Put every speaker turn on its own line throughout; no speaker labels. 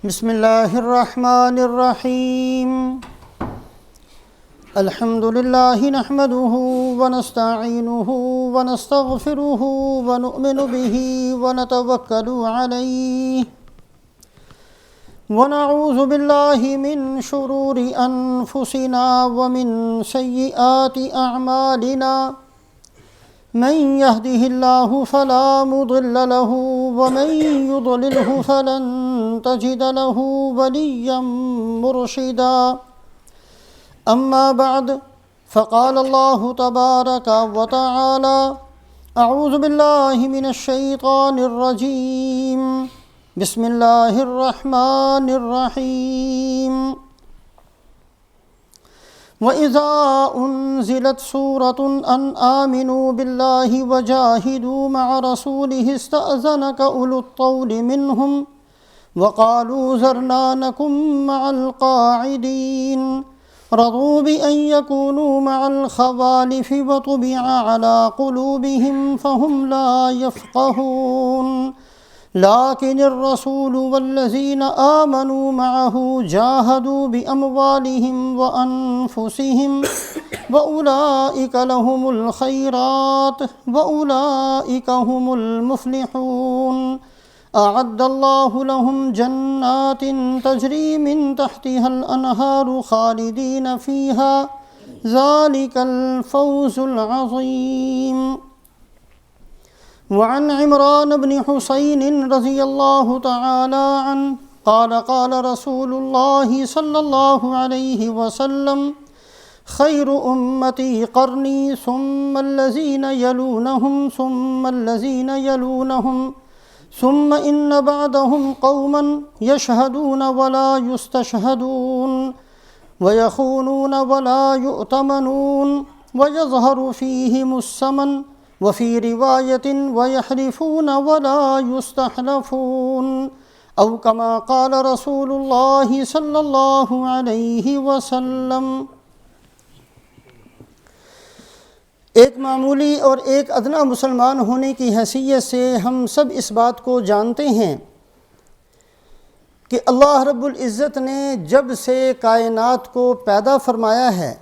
بسم اللہ الرحمن الرحیم الحمد للہ نحمده ونستعینه ونستغفره ونؤمن به ونتوکل علیہ ونعوذ باللہ من شرور انفسنا ومن سیئات اعمالنا من يهده الله فلا مضل له ومن يضلله فلن تجد له وليا مرشدا أما بعد فقال الله تبارك وتعالى أعوذ بالله من الشيطان الرجيم بسم الله الرحمن الرحيم وَإِذَا أُنزِلَتْ سُورَةٌ أَنْ آمِنُوا بِاللَّهِ وَجَاهِدُوا مَعَ رَسُولِهِ اسْتَأْذَنَكَ أُولُو الطَّوْلِ مِنْهُمْ وَقَالُوا ذَرْنَا نَكُن مَّعَ الْقَاعِدِينَ رَضُوا بِأَن يَكُونُوا مَعَ الْخَوَالِفِ وَطُبِعَ عَلَى قُلُوبِهِمْ فَهُمْ لَا يَفْقَهُونَ لكن الرسول والذين آمنوا معه جاهدوا بأموالهم وأنفسهم وأولئك لهم الخيرات وأولئك هم المفلحون أعد الله لهم جنات تجري من تحتها الأنهار خالدين فيها ذلك الفوز العظيم وعن عمران بن حسين رضي الله تعالى عنه قال رسول الله صلى الله عليه وسلم خير أمتي قرني ثم الذين يلونهم ثم الذين يلونهم ثم إن بعدهم قوما يشهدون ولا يستشهدون ويخونون ولا يؤتمنون ويظهر فيهم السمن وفي رواية ويحلفون ولا يستحلفون أو كما قال رسول الله صلى الله عليه وسلم۔ ایک معمولی اور ایک ادنا مسلمان ہونے کی حیثیت سے ہم سب اس بات کو جانتے ہیں کہ اللہ رب العزت نے جب سے کائنات کو پیدا فرمایا ہے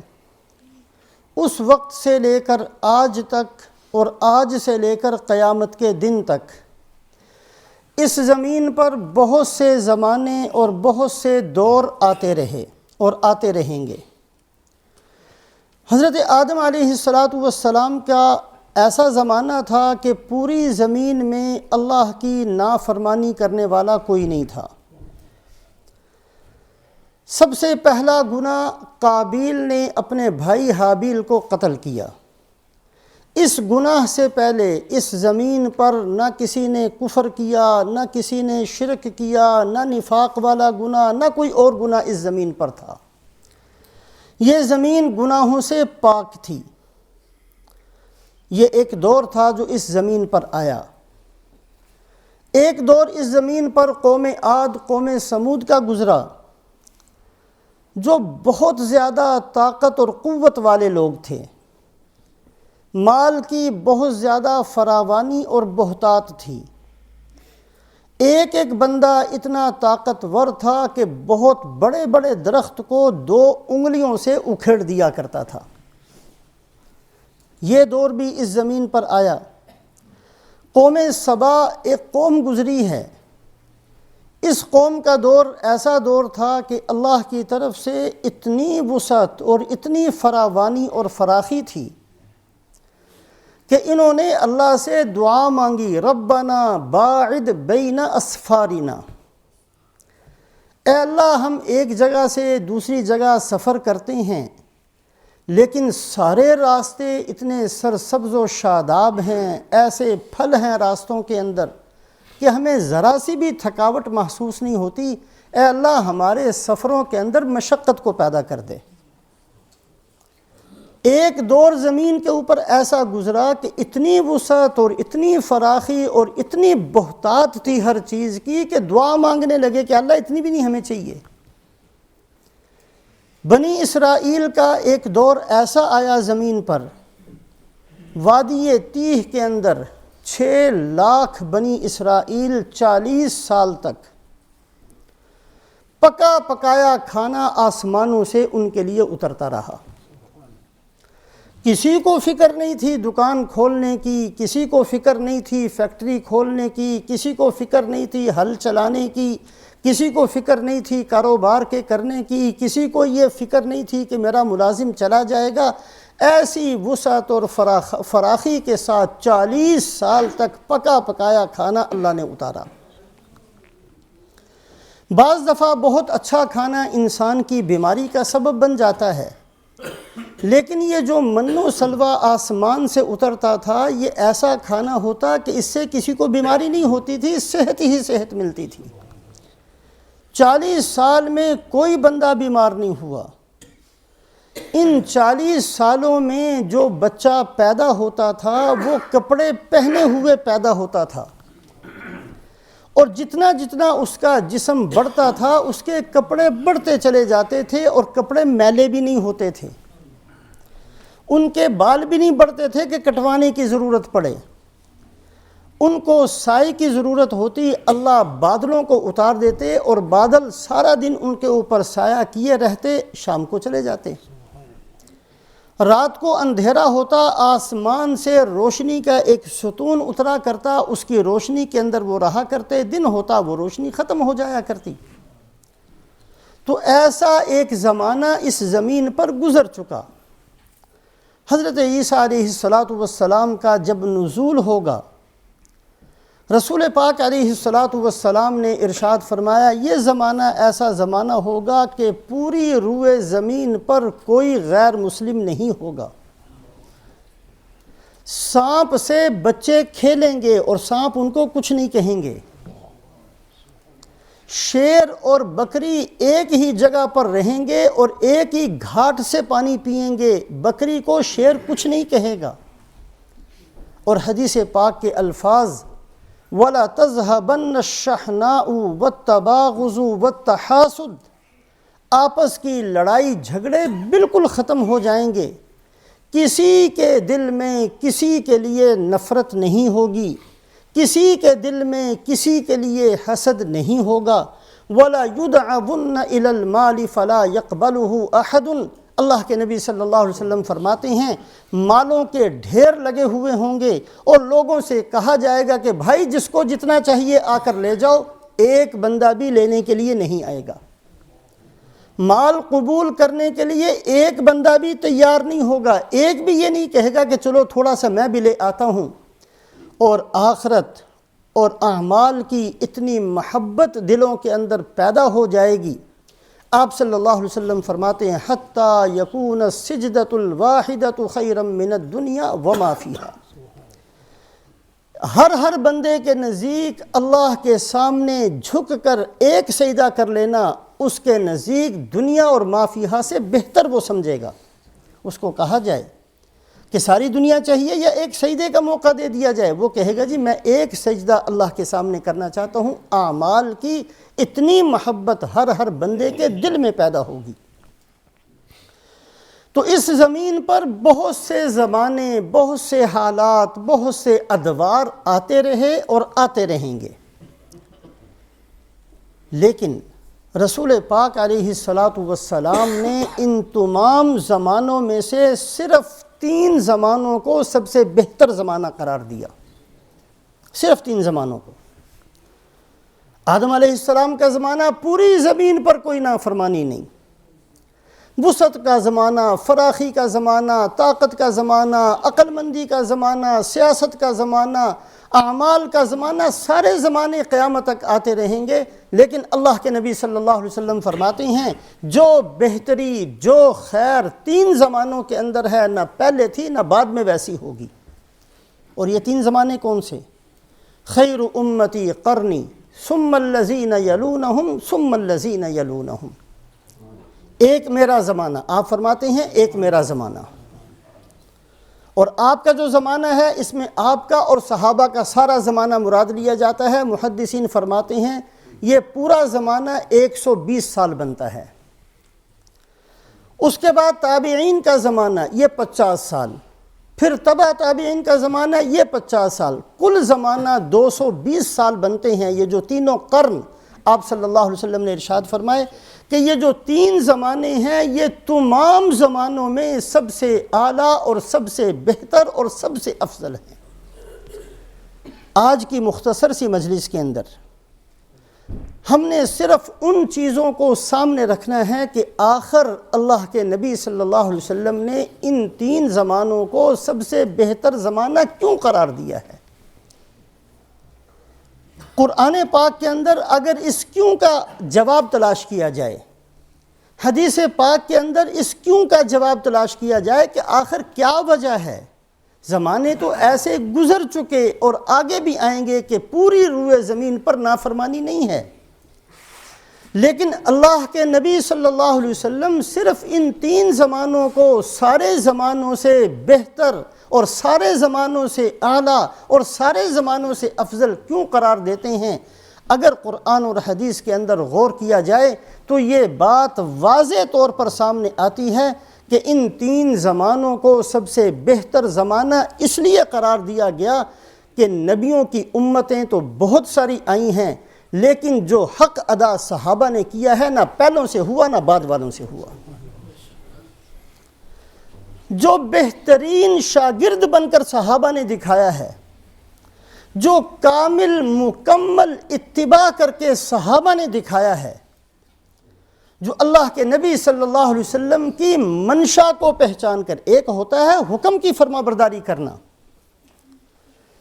اس وقت سے لے کر آج تک اور آج سے لے کر قیامت کے دن تک اس زمین پر بہت سے زمانے اور بہت سے دور آتے رہے اور آتے رہیں گے۔ حضرت آدم علیہ السلام کا ایسا زمانہ تھا کہ پوری زمین میں اللہ کی نافرمانی کرنے والا کوئی نہیں تھا۔ سب سے پہلا گناہ قابیل نے اپنے بھائی حابیل کو قتل کیا۔ اس گناہ سے پہلے اس زمین پر نہ کسی نے کفر کیا، نہ کسی نے شرک کیا، نہ نفاق والا گناہ، نہ کوئی اور گناہ اس زمین پر تھا۔ یہ زمین گناہوں سے پاک تھی۔ یہ ایک دور تھا جو اس زمین پر آیا۔ ایک دور اس زمین پر قوم عاد، قوم سمود کا گزرا، جو بہت زیادہ طاقت اور قوت والے لوگ تھے۔ مال کی بہت زیادہ فراوانی اور بہتات تھی۔ ایک ایک بندہ اتنا طاقتور تھا کہ بہت بڑے بڑے درخت کو 2 انگلیوں سے اکھیڑ دیا کرتا تھا۔ یہ دور بھی اس زمین پر آیا۔ قوم سبا ایک قوم گزری ہے۔ اس قوم کا دور ایسا دور تھا کہ اللہ کی طرف سے اتنی وسعت اور اتنی فراوانی اور فراخی تھی کہ انہوں نے اللہ سے دعا مانگی، ربنا باعد بین اسفارنا، اے اللہ ہم ایک جگہ سے دوسری جگہ سفر کرتے ہیں لیکن سارے راستے اتنے سرسبز و شاداب ہیں، ایسے پھل ہیں راستوں کے اندر کہ ہمیں ذرا سی بھی تھکاوٹ محسوس نہیں ہوتی، اے اللہ ہمارے سفروں کے اندر مشقت کو پیدا کر دے۔ ایک دور زمین کے اوپر ایسا گزرا کہ اتنی وسعت اور اتنی فراخی اور اتنی بہتات تھی ہر چیز کی کہ دعا مانگنے لگے کہ اللہ اتنی بھی نہیں ہمیں چاہیے۔ بنی اسرائیل کا ایک دور ایسا آیا زمین پر، وادی تیہ کے اندر 6 لاکھ بنی اسرائیل 40 سال تک پکا پکایا کھانا آسمانوں سے ان کے لیے اترتا رہا۔ کسی کو فکر نہیں تھی دکان کھولنے کی، کسی کو فکر نہیں تھی فیکٹری کھولنے کی، کسی کو فکر نہیں تھی ہل چلانے کی، کسی کو فکر نہیں تھی کاروبار کے کرنے کی، کسی کو یہ فکر نہیں تھی کہ میرا ملازم چلا جائے گا۔ ایسی وسعت اور فراخی کے ساتھ 40 سال تک پکا پکایا کھانا اللہ نے اتارا۔ بعض دفعہ بہت اچھا کھانا انسان کی بیماری کا سبب بن جاتا ہے، لیکن یہ جو من و سلوہ آسمان سے اترتا تھا یہ ایسا کھانا ہوتا کہ اس سے کسی کو بیماری نہیں ہوتی تھی، صحت ہی صحت ملتی تھی۔ 40 سال میں کوئی بندہ بیمار نہیں ہوا۔ ان 40 سالوں میں جو بچہ پیدا ہوتا تھا وہ کپڑے پہنے ہوئے پیدا ہوتا تھا، اور جتنا جتنا اس کا جسم بڑھتا تھا اس کے کپڑے بڑھتے چلے جاتے تھے، اور کپڑے میلے بھی نہیں ہوتے تھے، ان کے بال بھی نہیں بڑھتے تھے کہ کٹوانے کی ضرورت پڑے۔ ان کو سائے کی ضرورت ہوتی، اللہ بادلوں کو اتار دیتے اور بادل سارا دن ان کے اوپر سایہ کیے رہتے، شام کو چلے جاتے۔ رات کو اندھیرا ہوتا، آسمان سے روشنی کا ایک ستون اترا کرتا، اس کی روشنی کے اندر وہ رہا کرتے، دن ہوتا وہ روشنی ختم ہو جایا کرتی۔ تو ایسا ایک زمانہ اس زمین پر گزر چکا۔ حضرت عیسیٰ علیہ السلام کا جب نزول ہوگا، رسول پاک علیہ السلام نے ارشاد فرمایا یہ زمانہ ایسا زمانہ ہوگا کہ پوری روئے زمین پر کوئی غیر مسلم نہیں ہوگا۔ سانپ سے بچے کھیلیں گے اور سانپ ان کو کچھ نہیں کہیں گے۔ شیر اور بکری ایک ہی جگہ پر رہیں گے اور ایک ہی گھاٹ سے پانی پئیں گے، بکری کو شیر کچھ نہیں کہے گا۔ اور حدیث پاک کے الفاظ وَلَا تَذْهَبَنَّ الشَّحْنَاءُ وَالتَّبَاغُضُ وَالتَّحَاسُدُ، آپس کی لڑائی جھگڑے بالکل ختم ہو جائیں گے، کسی کے دل میں کسی کے لیے نفرت نہیں ہوگی، کسی کے دل میں کسی کے لیے حسد نہیں ہوگا۔ وَلَا يُدْعَوُنَّ إِلَى الْمَالِ فَلَا يَقْبَلُهُ أَحَدٌ، اللہ کے نبی صلی اللہ علیہ وسلم فرماتے ہیں مالوں کے ڈھیر لگے ہوئے ہوں گے اور لوگوں سے کہا جائے گا کہ بھائی جس کو جتنا چاہیے آ کر لے جاؤ، ایک بندہ بھی لینے کے لیے نہیں آئے گا۔ مال قبول کرنے کے لیے ایک بندہ بھی تیار نہیں ہوگا، ایک بھی یہ نہیں کہے گا کہ چلو تھوڑا سا میں بھی لے آتا ہوں۔ اور آخرت اور اعمال کی اتنی محبت دلوں کے اندر پیدا ہو جائے گی۔ آپ صلی اللہ علیہ وسلم فرماتے ہیں حتیٰ یکون السجدۃ الواحدۃ خیرا من الدنیا وما فیہا، ہر بندے کے نزدیک اللہ کے سامنے جھک کر ایک سجدہ کر لینا اس کے نزدیک دنیا اور ما فیہا سے بہتر وہ سمجھے گا۔ اس کو کہا جائے کہ ساری دنیا چاہیے یا ایک سجدے کا موقع دے دیا جائے، وہ کہے گا جی میں ایک سجدہ اللہ کے سامنے کرنا چاہتا ہوں۔ اعمال کی اتنی محبت ہر بندے کے دل میں پیدا ہوگی۔ تو اس زمین پر بہت سے زمانے، بہت سے حالات، بہت سے ادوار آتے رہے اور آتے رہیں گے، لیکن رسول پاک علیہ السلام نے ان تمام زمانوں میں سے صرف 3 زمانوں کو سب سے بہتر زمانہ قرار دیا، صرف 3 زمانوں کو۔ آدم علیہ السلام کا زمانہ پوری زمین پر کوئی نافرمانی نہیں، وسعت کا زمانہ، فراخی کا زمانہ، طاقت کا زمانہ، عقل مندی کا زمانہ، سیاست کا زمانہ، اعمال کا زمانہ، سارے زمانے قیامت تک آتے رہیں گے۔ لیکن اللہ کے نبی صلی اللہ علیہ وسلم فرماتے ہیں جو بہتری، جو خیر 3 زمانوں کے اندر ہے، نہ پہلے تھی نہ بعد میں ویسی ہوگی۔ اور یہ 3 زمانے کون سے؟ خیر امتی قرنی ثم الذین یلونہم ثم الذین یلونہم، ایک میرا زمانہ، آپ فرماتے ہیں ایک میرا زمانہ۔ اور آپ کا جو زمانہ ہے اس میں آپ کا اور صحابہ کا سارا زمانہ مراد لیا جاتا ہے۔ محدثین فرماتے ہیں یہ پورا زمانہ 120 سال بنتا ہے۔ اس کے بعد تابعین کا زمانہ یہ 50 سال، پھر تبع تابعین کا زمانہ یہ 50 سال، کل زمانہ 220 سال بنتے ہیں۔ یہ جو تینوں قرن آپ صلی اللہ علیہ وسلم نے ارشاد فرمائے کہ یہ جو 3 زمانے ہیں یہ تمام زمانوں میں سب سے اعلیٰ اور سب سے بہتر اور سب سے افضل ہیں۔ آج کی مختصر سی مجلس کے اندر ہم نے صرف ان چیزوں کو سامنے رکھنا ہے کہ آخر اللہ کے نبی صلی اللہ علیہ وسلم نے ان 3 زمانوں کو سب سے بہتر زمانہ کیوں قرار دیا ہے۔ قرآن پاک کے اندر اگر اس کیوں کا جواب تلاش کیا جائے، حدیث پاک کے اندر اس کیوں کا جواب تلاش کیا جائے کہ آخر کیا وجہ ہے۔ زمانے تو ایسے گزر چکے اور آگے بھی آئیں گے کہ پوری روئے زمین پر نافرمانی نہیں ہے، لیکن اللہ کے نبی صلی اللہ علیہ وسلم صرف ان 3 زمانوں کو سارے زمانوں سے بہتر اور سارے زمانوں سے اعلیٰ اور سارے زمانوں سے افضل کیوں قرار دیتے ہیں؟ اگر قرآن اور حدیث کے اندر غور کیا جائے تو یہ بات واضح طور پر سامنے آتی ہے کہ ان 3 زمانوں کو سب سے بہتر زمانہ اس لیے قرار دیا گیا کہ نبیوں کی امتیں تو بہت ساری آئی ہیں، لیکن جو حق ادا صحابہ نے کیا ہے نہ پہلوں سے ہوا نہ بعد والوں سے ہوا۔ جو بہترین شاگرد بن کر صحابہ نے دکھایا ہے، جو کامل مکمل اتباع کر کے صحابہ نے دکھایا ہے، جو اللہ کے نبی صلی اللہ علیہ وسلم کی منشا کو پہچان کر، ایک ہوتا ہے حکم کی فرما برداری کرنا،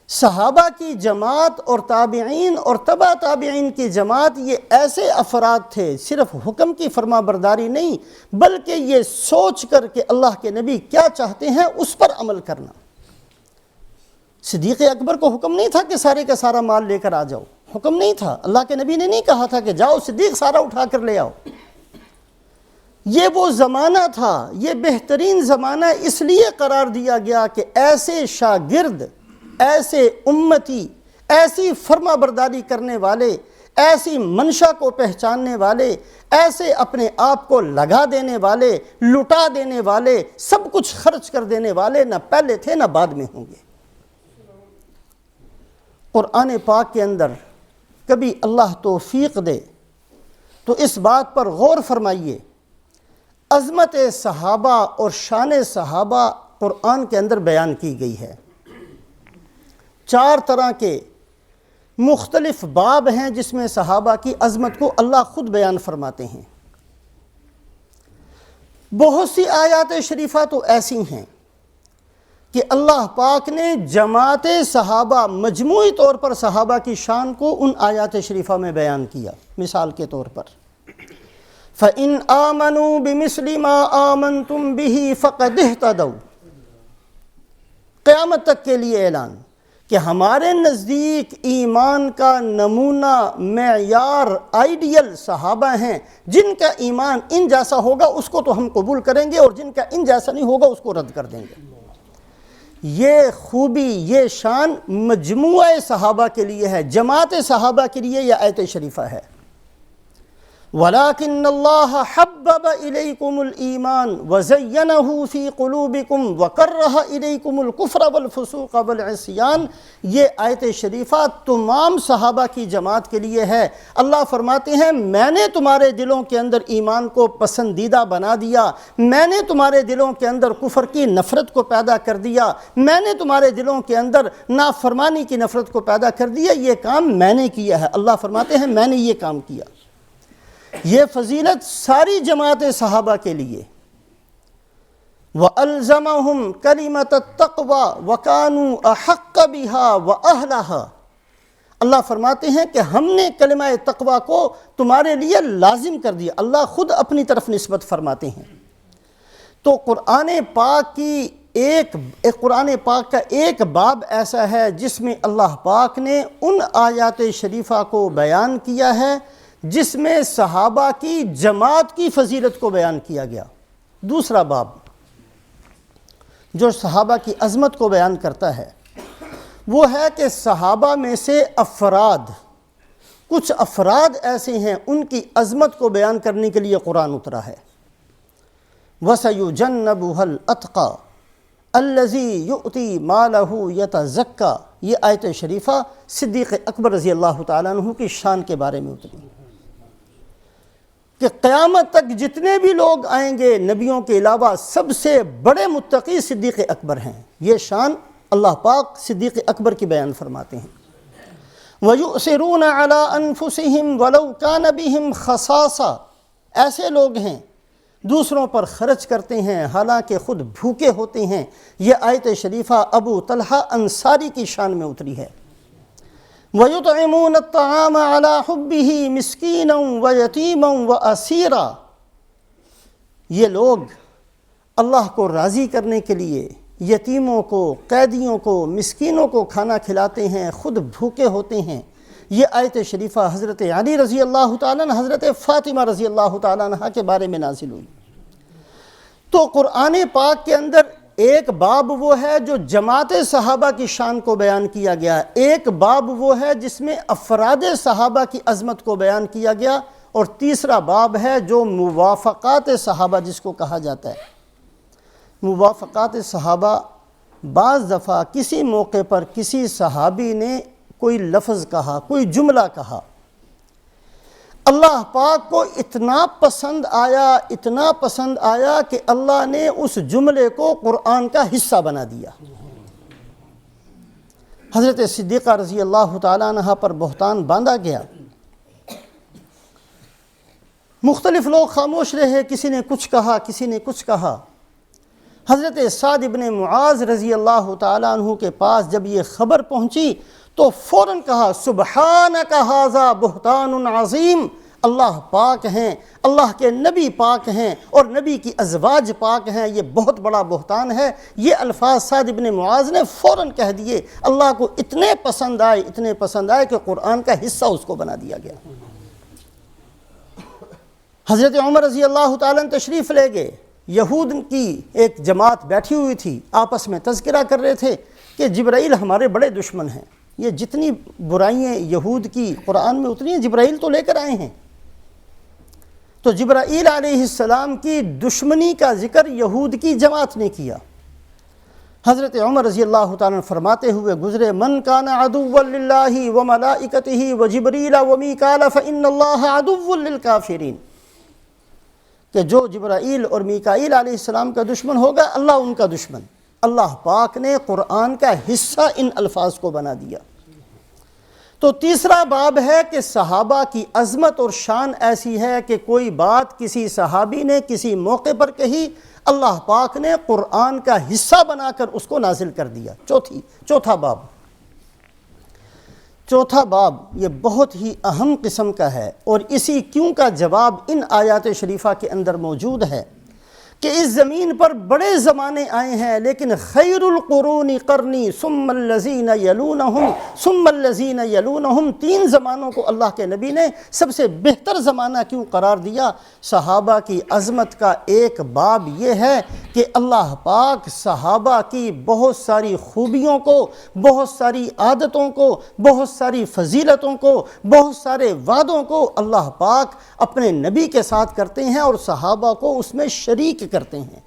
صحابہ کی جماعت اور تابعین اور تبع تابعین کی جماعت یہ ایسے افراد تھے، صرف حکم کی فرما برداری نہیں بلکہ یہ سوچ کر کہ اللہ کے نبی کیا چاہتے ہیں اس پر عمل کرنا۔ صدیق اکبر کو حکم نہیں تھا کہ سارے کا سارا مال لے کر آ جاؤ، حکم نہیں تھا، اللہ کے نبی نے نہیں کہا تھا کہ جاؤ صدیق سارا اٹھا کر لے آؤ۔ یہ وہ زمانہ تھا، یہ بہترین زمانہ اس لیے قرار دیا گیا کہ ایسے شاگرد، ایسے امتی، ایسی فرما برداری کرنے والے، ایسی منشا کو پہچاننے والے، ایسے اپنے آپ کو لگا دینے والے، لٹا دینے والے، سب کچھ خرچ کر دینے والے نہ پہلے تھے نہ بعد میں ہوں گے۔ قرآن پاک کے اندر کبھی اللہ توفیق دے تو اس بات پر غور فرمائیے، عظمت صحابہ اور شان صحابہ قرآن کے اندر بیان کی گئی ہے۔ 4 طرح کے مختلف باب ہیں جس میں صحابہ کی عظمت کو اللہ خود بیان فرماتے ہیں۔ بہت سی آیات شریفہ تو ایسی ہیں کہ اللہ پاک نے جماعت صحابہ، مجموعی طور پر صحابہ کی شان کو ان آیات شریفہ میں بیان کیا۔ مثال کے طور پر فَإِنْ آمَنُوا بِمِثْلِ مَا آمَنْتُمْ بِهِ فَقَدِ اهْتَدَوْا، قیامت تک کے لیے اعلان کہ ہمارے نزدیک ایمان کا نمونہ، معیار، آئیڈیل صحابہ ہیں، جن کا ایمان ان جیسا ہوگا اس کو تو ہم قبول کریں گے اور جن کا ان جیسا نہیں ہوگا اس کو رد کر دیں گے۔ یہ خوبی، یہ شان مجموعہ صحابہ کے لیے ہے، جماعت صحابہ کے لیے یہ آیت شریفہ ہے۔ وَلَكِنَّ اللَّهَ حَبَّبَ إِلَيْكُمُ الْإِيمَانَ وَزَيَّنَهُ فِي قُلُوبِكُمْ وَكَرَّهَ إِلَيْكُمُ الْكُفْرَ وَالْفُسُوقَ وَالْعِصْيَانَ، یہ آیت شریفہ تمام صحابہ کی جماعت کے لیے ہے۔ اللہ فرماتے ہیں میں نے تمہارے دلوں کے اندر ایمان کو پسندیدہ بنا دیا، میں نے تمہارے دلوں کے اندر کفر کی نفرت کو پیدا کر دیا، میں نے تمہارے دلوں کے اندر نافرمانی کی نفرت کو پیدا کر دیا، یہ کام میں نے کیا ہے۔ اللہ فرماتے ہیں میں نے یہ کام کیا۔ یہ فضیلت ساری جماعت صحابہ کے لیے۔ وَأَلْزَمَهُمْ كَلِمَةَ التَّقْوَى وَكَانُوا أَحَقَّ بِهَا وَأَهْلَهَا، اللہ فرماتے ہیں کہ ہم نے کلمہ تقوی کو تمہارے لیے لازم کر دیا۔ اللہ خود اپنی طرف نسبت فرماتے ہیں۔ تو قرآن پاک کا ایک باب ایسا ہے جس میں اللہ پاک نے ان آیات شریفہ کو بیان کیا ہے جس میں صحابہ کی جماعت کی فضیلت کو بیان کیا گیا۔ دوسرا باب جو صحابہ کی عظمت کو بیان کرتا ہے وہ ہے کہ صحابہ میں سے کچھ افراد ایسے ہیں ان کی عظمت کو بیان کرنے کے لیے قرآن اترا ہے۔ وَسَيُجَنَّبُهَا الْأَتْقَى الَّذِي يُؤْتِي مَالَهُ يَتَزَكَّى، یہ آیت شریفہ صدیق اکبر رضی اللہ تعالیٰ عنہ کی شان کے بارے میں اتری۔ کہ قیامت تک جتنے بھی لوگ آئیں گے نبیوں کے علاوہ سب سے بڑے متقی صدیق اکبر ہیں۔ یہ شان اللہ پاک صدیق اکبر کی بیان فرماتے ہیں۔ وَيُؤْثِرُونَ عَلَىٰ أَنفُسِهِمْ وَلَوْ كَانَ بِهِمْ خَصَاصَةٌ، ایسے لوگ ہیں دوسروں پر خرچ کرتے ہیں حالانکہ خود بھوکے ہوتے ہیں۔ یہ آیت شریفہ ابو طلحہ انصاری کی شان میں اتری ہے۔ وَيُطْعِمُونَ الطَّعَامَ عَلَىٰ حُبِّهِ مِسْكِينًا وَيَتِيمًا وَأَسِيرًا، یہ لوگ اللہ کو راضی کرنے کے لیے یتیموں کو، قیدیوں کو، مسکینوں کو کھانا کھلاتے ہیں، خود بھوکے ہوتے ہیں۔ یہ آیت شریفہ حضرت علی رضی اللہ تعالیٰ عنہ، حضرت فاطمہ رضی اللہ تعالیٰ عنہ کے بارے میں نازل ہوئی۔ تو قرآن پاک کے اندر ایک باب وہ ہے جو جماعت صحابہ کی شان کو بیان کیا گیا، ایک باب وہ ہے جس میں افراد صحابہ کی عظمت کو بیان کیا گیا، اور تیسرا باب ہے جو موافقات صحابہ جس کو کہا جاتا ہے۔ موافقات صحابہ، بعض دفعہ کسی موقع پر کسی صحابی نے کوئی لفظ کہا، کوئی جملہ کہا، اللہ پاک کو اتنا پسند آیا کہ اللہ نے اس جملے کو قرآن کا حصہ بنا دیا۔ حضرت صدیقہ رضی اللہ تعالیٰ عنہ پر بہتان باندھا گیا، مختلف لوگ خاموش رہے، کسی نے کچھ کہا، کسی نے کچھ کہا۔ حضرت سعد بن معاذ رضی اللہ تعالیٰ عنہ کے پاس جب یہ خبر پہنچی تو فوراً کہا سبحانک ھذا بہتان عظیم، اللہ پاک ہیں، اللہ کے نبی پاک ہیں اور نبی کی ازواج پاک ہیں، یہ بہت بڑا بہتان ہے۔ یہ الفاظ سعد بن معاذ نے فوراً کہہ دیے، اللہ کو اتنے پسند آئے کہ قرآن کا حصہ اس کو بنا دیا گیا۔ حضرت عمر رضی اللہ تعالیٰ تشریف لے گئے، یہود کی ایک جماعت بیٹھی ہوئی تھی، آپس میں تذکرہ کر رہے تھے کہ جبرائیل ہمارے بڑے دشمن ہیں، یہ جتنی برائیاں یہود کی قرآن میں اتری ہیں جبرائیل تو لے کر آئے ہیں۔ تو جبرائیل علیہ السلام کی دشمنی کا ذکر یہود کی جماعت نے کیا۔ حضرت عمر رضی اللہ تعالیٰ فرماتے ہوئے گزرے، من کان عدوا للہ وملائکتہ وجبریل ومیکال فإن اللہ عدو للکافرین، کہ جو جبرائیل اور میکائیل علیہ السلام کا دشمن ہوگا اللہ ان کا دشمن۔ اللہ پاک نے قرآن کا حصہ ان الفاظ کو بنا دیا۔ تو تیسرا باب ہے کہ صحابہ کی عظمت اور شان ایسی ہے کہ کوئی بات کسی صحابی نے کسی موقع پر کہی، اللہ پاک نے قرآن کا حصہ بنا کر اس کو نازل کر دیا۔ چوتھا باب یہ بہت ہی اہم قسم کا ہے، اور اسی کیوں کا جواب ان آیات شریفہ کے اندر موجود ہے کہ اس زمین پر بڑے زمانے آئے ہیں لیکن خیر القرون قرنی ثم الذین یلونہم ثم الذین یلونہم، تین زمانوں کو اللہ کے نبی نے سب سے بہتر زمانہ کیوں قرار دیا؟ صحابہ کی عظمت کا ایک باب یہ ہے کہ اللہ پاک صحابہ کی بہت ساری خوبیوں کو، بہت ساری عادتوں کو، بہت ساری فضیلتوں کو، بہت سارے وعدوں کو اللہ پاک اپنے نبی کے ساتھ کرتے ہیں اور صحابہ کو اس میں شریک کرتے ہیں۔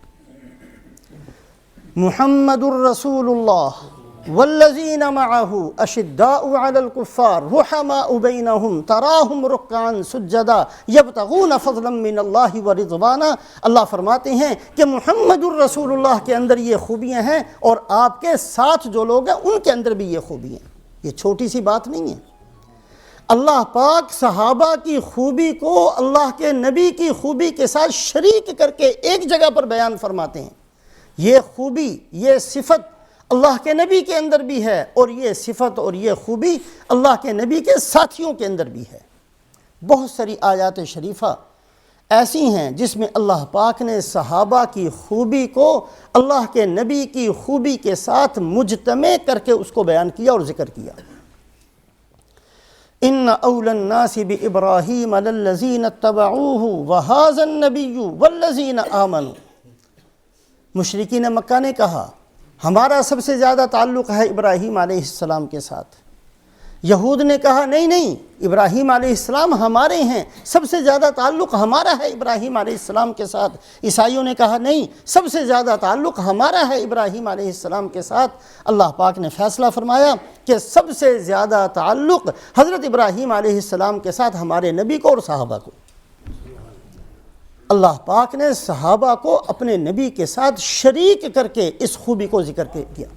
محمد الرسول اللہ والذین معہ اشداء علی الکفار رحماء بینہم تراہم رکعا سجدا یبتغون فضلا من اللہ ورضوانا۔ اللہ فرماتے ہیں کہ محمد الرسول اللہ کے اندر یہ خوبیاں ہیں اور آپ کے ساتھ جو لوگ ہیں ان کے اندر بھی یہ خوبیاں ہیں۔ یہ چھوٹی سی بات نہیں ہے۔ اللہ پاک صحابہ کی خوبی کو اللہ کے نبی کی خوبی کے ساتھ شریک کر کے ایک جگہ پر بیان فرماتے ہیں۔ یہ خوبی، یہ صفت اللہ کے نبی کے اندر بھی ہے، اور یہ صفت اور یہ خوبی اللہ کے نبی کے ساتھیوں کے اندر بھی ہے۔ بہت ساری آیات شریفہ ایسی ہیں جس میں اللہ پاک نے صحابہ کی خوبی کو اللہ کے نبی کی خوبی کے ساتھ مجتمع کر کے اس کو بیان کیا اور ذکر کیا۔ ان اول الناس بابراہیم للذین اتبعوہ وہذا النبی والذین آمنوا۔ مشرکین مکہ نے کہا ہمارا سب سے زیادہ تعلق ہے ابراہیم علیہ السلام کے ساتھ۔ یہود نے کہا نہیں، ابراہیم علیہ السلام ہمارے ہیں، سب سے زیادہ تعلق ہمارا ہے ابراہیم علیہ السلام کے ساتھ۔ عیسائیوں نے کہا نہیں، سب سے زیادہ تعلق ہمارا ہے ابراہیم علیہ السلام کے ساتھ۔ اللہ پاک نے فیصلہ فرمایا کہ سب سے زیادہ تعلق حضرت ابراہیم علیہ السلام کے ساتھ ہمارے نبی کو اور صحابہ کو۔ اللہ پاک نے صحابہ کو اپنے نبی کے ساتھ شریک کر کے اس خوبی کو ذکر کیا۔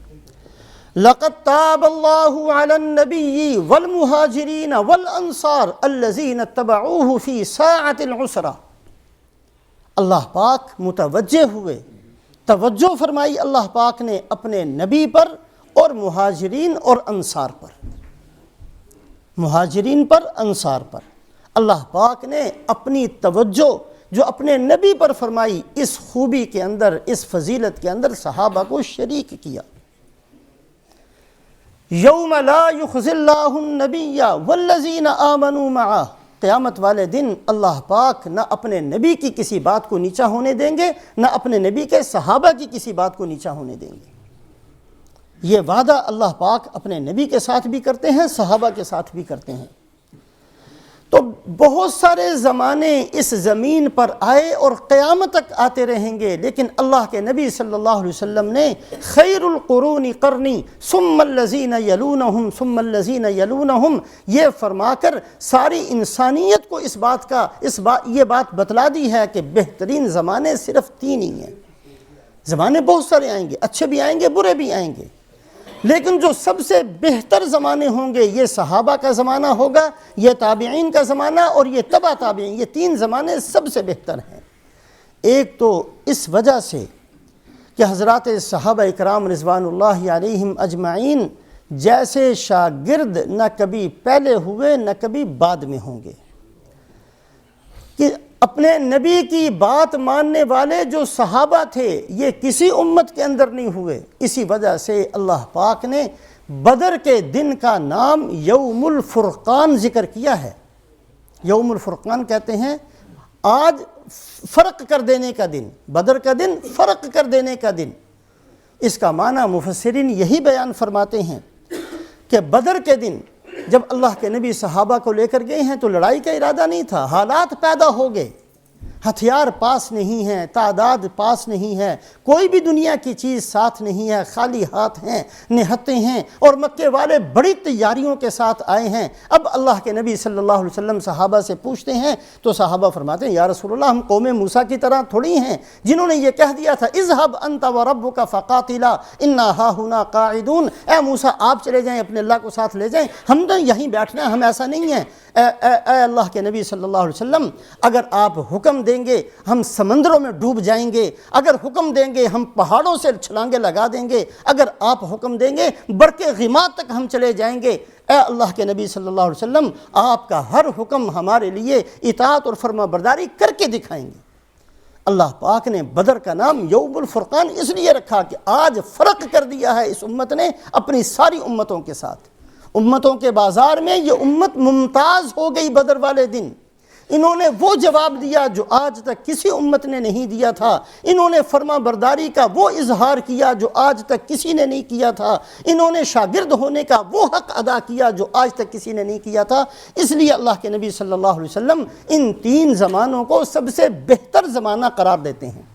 لَقَدْ تَابَ اللَّهُ عَلَى النَّبِيِّ وَالْمُهَاجِرِينَ وَالْأَنصَارِ الَّذِينَ اتَّبَعُوهُ فِي سَاعَةِ الْعُسْرَةِ۔ اللہ پاک متوجہ ہوئے، توجہ فرمائی اللہ پاک نے اپنے نبی پر اور مہاجرین اور انصار پر، مہاجرین پر، انصار پر۔ اللہ پاک نے اپنی توجہ جو اپنے نبی پر فرمائی، اس خوبی کے اندر، اس فضیلت کے اندر صحابہ کو شریک کیا۔ یوم لا یخزی اللہ النبی والذین آمنوا معہ، قیامت والے دن اللہ پاک نہ اپنے نبی کی کسی بات کو نیچا ہونے دیں گے، نہ اپنے نبی کے صحابہ کی کسی بات کو نیچا ہونے دیں گے۔ یہ وعدہ اللہ پاک اپنے نبی کے ساتھ بھی کرتے ہیں، صحابہ کے ساتھ بھی کرتے ہیں۔ تو بہت سارے زمانے اس زمین پر آئے اور قیامت تک آتے رہیں گے، لیکن اللہ کے نبی صلی اللہ علیہ وسلم نے خیر القرون قرنی ثم الذین یلونہم ثم الذین یلونہم یہ فرما کر ساری انسانیت کو یہ بات بتلا دی ہے کہ بہترین زمانے صرف 3 ہی ہیں۔ زمانے بہت سارے آئیں گے، اچھے بھی آئیں گے، برے بھی آئیں گے، لیکن جو سب سے بہتر زمانے ہوں گے یہ صحابہ کا زمانہ ہوگا، یہ تابعین کا زمانہ، اور یہ تبع تابعین، یہ 3 زمانے سب سے بہتر ہیں۔ ایک تو اس وجہ سے کہ حضرات صحابہ اکرام رضوان اللہ علیہم اجمعین جیسے شاگرد نہ کبھی پہلے ہوئے نہ کبھی بعد میں ہوں گے، کہ اپنے نبی کی بات ماننے والے جو صحابہ تھے یہ کسی امت کے اندر نہیں ہوئے۔ اسی وجہ سے اللہ پاک نے بدر کے دن کا نام یوم الفرقان ذکر کیا ہے۔ یوم الفرقان کہتے ہیں آج فرق کر دینے کا دن، بدر کا دن فرق کر دینے کا دن۔ اس کا معنی مفسرین یہی بیان فرماتے ہیں کہ بدر کے دن جب اللہ کے نبی صحابہ کو لے کر گئے ہیں تو لڑائی کا ارادہ نہیں تھا، حالات پیدا ہو گئے، ہتھیار پاس نہیں ہیں، تعداد پاس نہیں ہے، کوئی بھی دنیا کی چیز ساتھ نہیں ہے، خالی ہاتھ ہیں، نہتے ہیں، اور مکے والے بڑی تیاریوں کے ساتھ آئے ہیں۔ اب اللہ کے نبی صلی اللہ علیہ وسلم صحابہ سے پوچھتے ہیں تو صحابہ فرماتے ہیں یا رسول اللہ ہم قوم موسیٰ کی طرح تھوڑی ہیں جنہوں نے یہ کہہ دیا تھا اذهب انت وربک فقاتلا انا ہاہنا قاعدون، اے موسیٰ آپ چلے جائیں، اپنے اللہ کو ساتھ لے جائیں، ہم تو یہیں بیٹھنا ہے، ہم ایسا نہیں ہیں۔ اے اللہ کے نبی صلی اللہ علیہ وسلم اگر آپ حکم دیں گے ہم سمندروں میں ڈوب جائیں گے، اگر حکم دیں گے ہم پہاڑوں سے چھلانگے لگا دیں گے، اگر آپ حکم دیں گے برق غماد تک ہم چلے جائیں گے۔ اے اللہ کے نبی صلی اللہ علیہ وسلم آپ کا ہر حکم ہمارے لیے اطاعت اور فرما برداری کر کے دکھائیں گے۔ اللہ پاک نے بدر کا نام یوم الفرقان اس لیے رکھا کہ آج فرق کر دیا ہے اس امت نے اپنی ساری امتوں کے ساتھ۔ امتوں کے بازار میں یہ امت ممتاز ہو گئی بدر والے دن۔ انہوں نے وہ جواب دیا جو آج تک کسی امت نے نہیں دیا تھا، انہوں نے فرما برداری کا وہ اظہار کیا جو آج تک کسی نے نہیں کیا تھا، انہوں نے شاگرد ہونے کا وہ حق ادا کیا جو آج تک کسی نے نہیں کیا تھا۔ اس لیے اللہ کے نبی صلی اللہ علیہ وسلم ان 3 زمانوں کو سب سے بہتر زمانہ قرار دیتے ہیں۔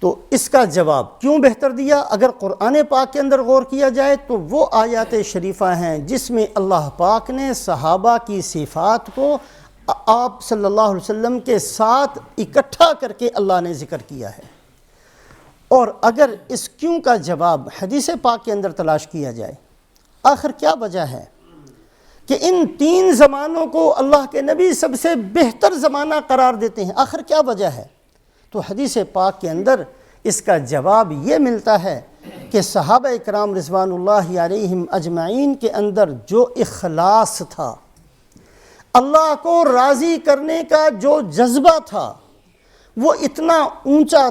تو اس کا جواب کیوں بہتر دیا؟ اگر قرآن پاک کے اندر غور کیا جائے تو وہ آیات شریفہ ہیں جس میں اللہ پاک نے صحابہ کی صفات کو آپ صلی اللہ علیہ وسلم کے ساتھ اکٹھا کر کے اللہ نے ذکر کیا ہے۔ اور اگر اس کیوں کا جواب حدیث پاک کے اندر تلاش کیا جائے، آخر کیا وجہ ہے کہ ان 3 زمانوں کو اللہ کے نبی سب سے بہتر زمانہ قرار دیتے ہیں؟ آخر کیا وجہ ہے؟ تو حدیث پاک کے اندر اس کا جواب یہ ملتا ہے کہ صحابہ اکرام رضوان اللہ علیہم اجمعین کے اندر جو اخلاص تھا، اللہ کو راضی کرنے کا جو جذبہ تھا، وہ اتنا اونچا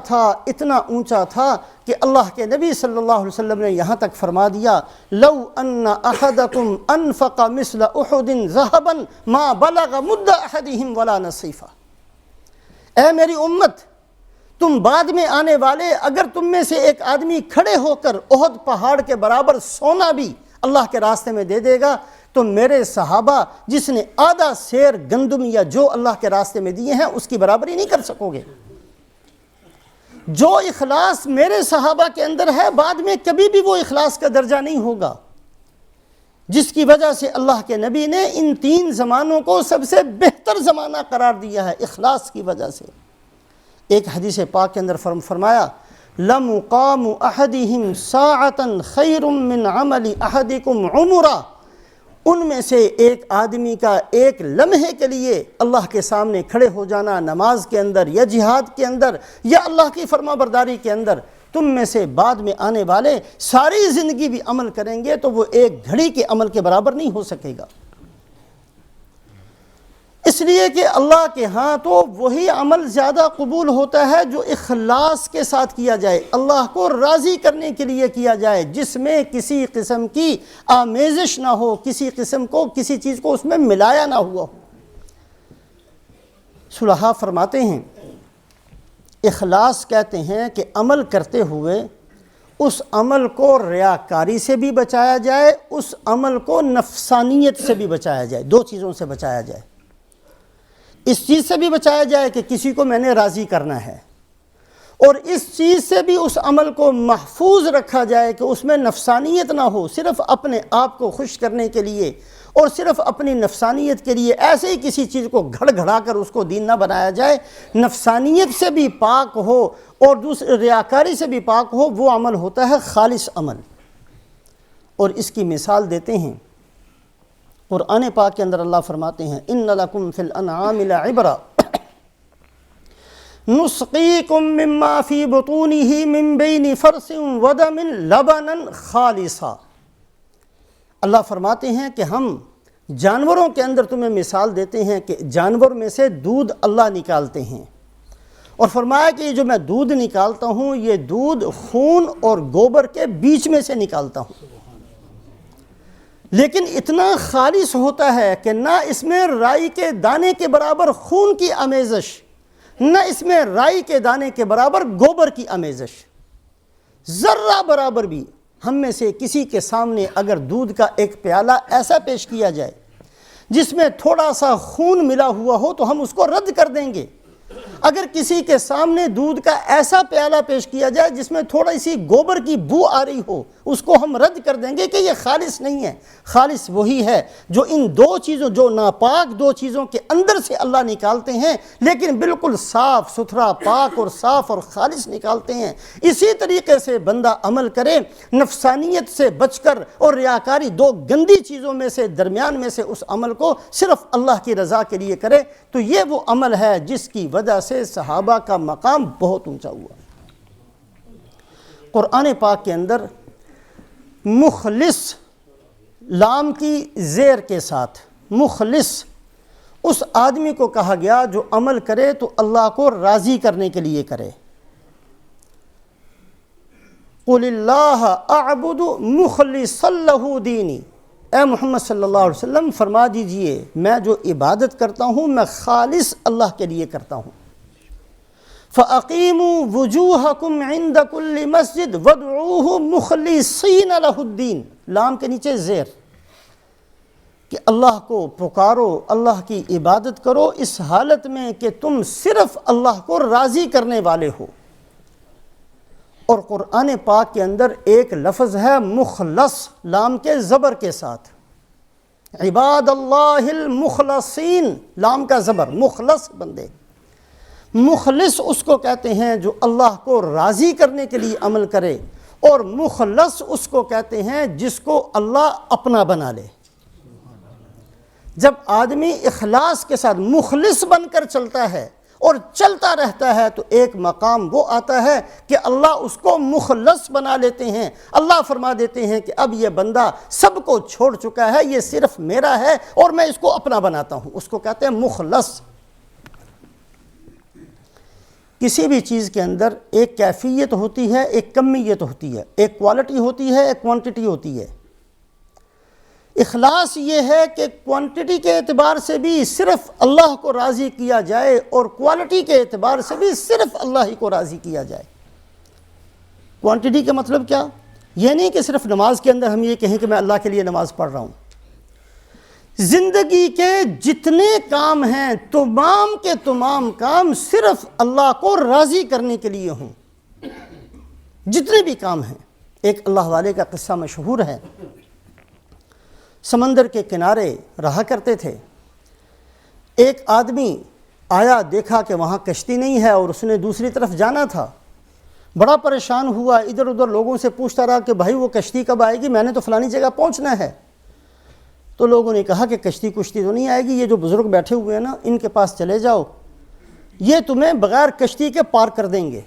تھا کہ اللہ کے نبی صلی اللہ علیہ وسلم نے یہاں تک فرما دیا لو ان احدکم انفق مثل احد ذهبا ما بلغ مد احدهم ولا نصیفہ۔ اے میری امت، تم بعد میں آنے والے اگر تم میں سے ایک آدمی کھڑے ہو کر احد پہاڑ کے برابر سونا بھی اللہ کے راستے میں دے دے گا تو میرے صحابہ جس نے آدھا سیر گندم یا جو اللہ کے راستے میں دیے ہیں اس کی برابری نہیں کر سکو گے۔ جو اخلاص میرے صحابہ کے اندر ہے بعد میں کبھی بھی وہ اخلاص کا درجہ نہیں ہوگا۔ جس کی وجہ سے اللہ کے نبی نے ان 3 زمانوں کو سب سے بہتر زمانہ قرار دیا ہے اخلاص کی وجہ سے۔ ایک حدیث پاک کے اندر فرمایا لَمُقَامُ أَحَدِهِمْ سَاعَةً خَيْرٌ مِّنْ عَمَلِ أَحَدِكُمْ عُمُرًا، ان میں سے ایک آدمی کا ایک لمحے کے لیے اللہ کے سامنے کھڑے ہو جانا نماز کے اندر یا جہاد کے اندر یا اللہ کی فرما برداری کے اندر، تم میں سے بعد میں آنے والے ساری زندگی بھی عمل کریں گے تو وہ ایک گھڑی کے عمل کے برابر نہیں ہو سکے گا۔ اس لیے کہ اللہ کے ہاں تو وہی عمل زیادہ قبول ہوتا ہے جو اخلاص کے ساتھ کیا جائے، اللہ کو راضی کرنے کے لیے کیا جائے، جس میں کسی قسم کی آمیزش نہ ہو، کسی چیز کو اس میں ملایا نہ ہوا ہو۔ صلحاء فرماتے ہیں اخلاص کہتے ہیں کہ عمل کرتے ہوئے اس عمل کو ریاکاری سے بھی بچایا جائے، اس عمل کو نفسانیت سے بھی بچایا جائے، 2 چیزوں سے بچایا جائے۔ اس چیز سے بھی بچایا جائے کہ کسی کو میں نے راضی کرنا ہے، اور اس چیز سے بھی اس عمل کو محفوظ رکھا جائے کہ اس میں نفسانیت نہ ہو، صرف اپنے آپ کو خوش کرنے کے لیے اور صرف اپنی نفسانیت کے لیے ایسے ہی کسی چیز کو گھڑ گھڑا کر اس کو دین نہ بنایا جائے، نفسانیت سے بھی پاک ہو اور دوسرے ریاکاری سے بھی پاک ہو، وہ عمل ہوتا ہے خالص عمل۔ اور اس کی مثال دیتے ہیں قرآن پاک کے اندر اللہ فرماتے ہیں اِنَّ لَكُمْ فِي الْأَنْعَامِ لَعِبْرَةً نُسْقِيكُم مِّمَّا فِي بُطُونِهِ مِن بَيْنِ فَرْثٍ وَدَمٍ لَبَنًا خَالِصًا۔ اللہ فرماتے ہیں کہ ہم جانوروں کے اندر تمہیں مثال دیتے ہیں کہ جانور میں سے دودھ اللہ نکالتے ہیں، اور فرمایا کہ یہ جو میں دودھ نکالتا ہوں یہ دودھ خون اور گوبر کے بیچ میں سے نکالتا ہوں، لیکن اتنا خالص ہوتا ہے کہ نہ اس میں رائی کے دانے کے برابر خون کی آمیزش، نہ اس میں رائی کے دانے کے برابر گوبر کی آمیزش، ذرہ برابر بھی۔ ہم میں سے کسی کے سامنے اگر دودھ کا ایک پیالہ ایسا پیش کیا جائے جس میں تھوڑا سا خون ملا ہوا ہو تو ہم اس کو رد کر دیں گے۔ اگر کسی کے سامنے دودھ کا ایسا پیالہ پیش کیا جائے جس میں تھوڑی سی گوبر کی بو آ رہی ہو، اس کو ہم رد کر دیں گے کہ یہ خالص نہیں ہے۔ خالص وہی ہے جو ان 2 چیزوں، جو ناپاک 2 چیزوں کے اندر سے اللہ نکالتے ہیں لیکن بالکل صاف ستھرا، پاک اور صاف اور خالص نکالتے ہیں۔ اسی طریقے سے بندہ عمل کرے نفسانیت سے بچ کر اور ریاکاری 2 گندی چیزوں میں سے درمیان میں سے اس عمل کو صرف اللہ کی رضا کے لیے کرے، تو یہ وہ عمل ہے جس کی وجہ سے صحابہ کا مقام بہت اونچا ہوا۔ قرآن پاک کے اندر مخلص لام کی زیر کے ساتھ مخلص اس آدمی کو کہا گیا جو عمل کرے تو اللہ کو راضی کرنے کے لیے کرے۔ قُلِ اللَّهَ أَعْبُدُ مُخْلِصًا لَهُ دِينِي، اے محمد صلی اللہ علیہ وسلم فرما دیجئے میں جو عبادت کرتا ہوں میں خالص اللہ کے لیے کرتا ہوں۔ فَأَقِيمُوا وُجُوهَكُمْ عِنْدَ كُلِّ مَسْجِدٍ وَادْعُوهُ مُخْلِصِينَ لَهُ الدِّينَ، لام کے نیچے زیر کہ اللہ کو پکارو، اللہ کی عبادت کرو اس حالت میں کہ تم صرف اللہ کو راضی کرنے والے ہو۔ اور قرآن پاک کے اندر ایک لفظ ہے مخلص لام کے زبر کے ساتھ، عباد اللہ المخلصین، لام کا زبر، مخلص بندے۔ مخلص اس کو کہتے ہیں جو اللہ کو راضی کرنے کے لیے عمل کرے، اور مخلص اس کو کہتے ہیں جس کو اللہ اپنا بنا لے۔ جب آدمی اخلاص کے ساتھ مخلص بن کر چلتا ہے اور چلتا رہتا ہے تو ایک مقام وہ آتا ہے کہ اللہ اس کو مخلص بنا لیتے ہیں۔ اللہ فرما دیتے ہیں کہ اب یہ بندہ سب کو چھوڑ چکا ہے، یہ صرف میرا ہے اور میں اس کو اپنا بناتا ہوں، اس کو کہتے ہیں مخلص۔ کسی بھی چیز کے اندر ایک کیفیت ہوتی ہے، ایک کمیت ہوتی ہے، ایک کوالٹی ہوتی ہے، ایک کوانٹٹی ہوتی ہے۔ اخلاص یہ ہے کہ کوانٹٹی کے اعتبار سے بھی صرف اللہ کو راضی کیا جائے اور کوالٹی کے اعتبار سے بھی صرف اللہ ہی کو راضی کیا جائے۔ کوانٹٹی کا مطلب کیا؟ یہ نہیں کہ صرف نماز کے اندر ہم یہ کہیں کہ میں اللہ کے لیے نماز پڑھ رہا ہوں۔ زندگی کے جتنے کام ہیں تمام کے تمام کام صرف اللہ کو راضی کرنے کے لیے ہوں، جتنے بھی کام ہیں۔ ایک اللہ والے کا قصہ مشہور ہے، سمندر کے کنارے رہا کرتے تھے۔ ایک آدمی آیا، دیکھا کہ وہاں کشتی نہیں ہے اور اس نے دوسری طرف جانا تھا، بڑا پریشان ہوا، ادھر ادھر لوگوں سے پوچھتا رہا کہ بھائی وہ کشتی کب آئے گی، میں نے تو فلانی جگہ پہنچنا ہے۔ تو لوگوں نے کہا کہ کشتی کشتی تو نہیں آئے گی، یہ جو بزرگ بیٹھے ہوئے ہیں نا ان کے پاس چلے جاؤ، یہ تمہیں بغیر کشتی کے پار کر دیں گے۔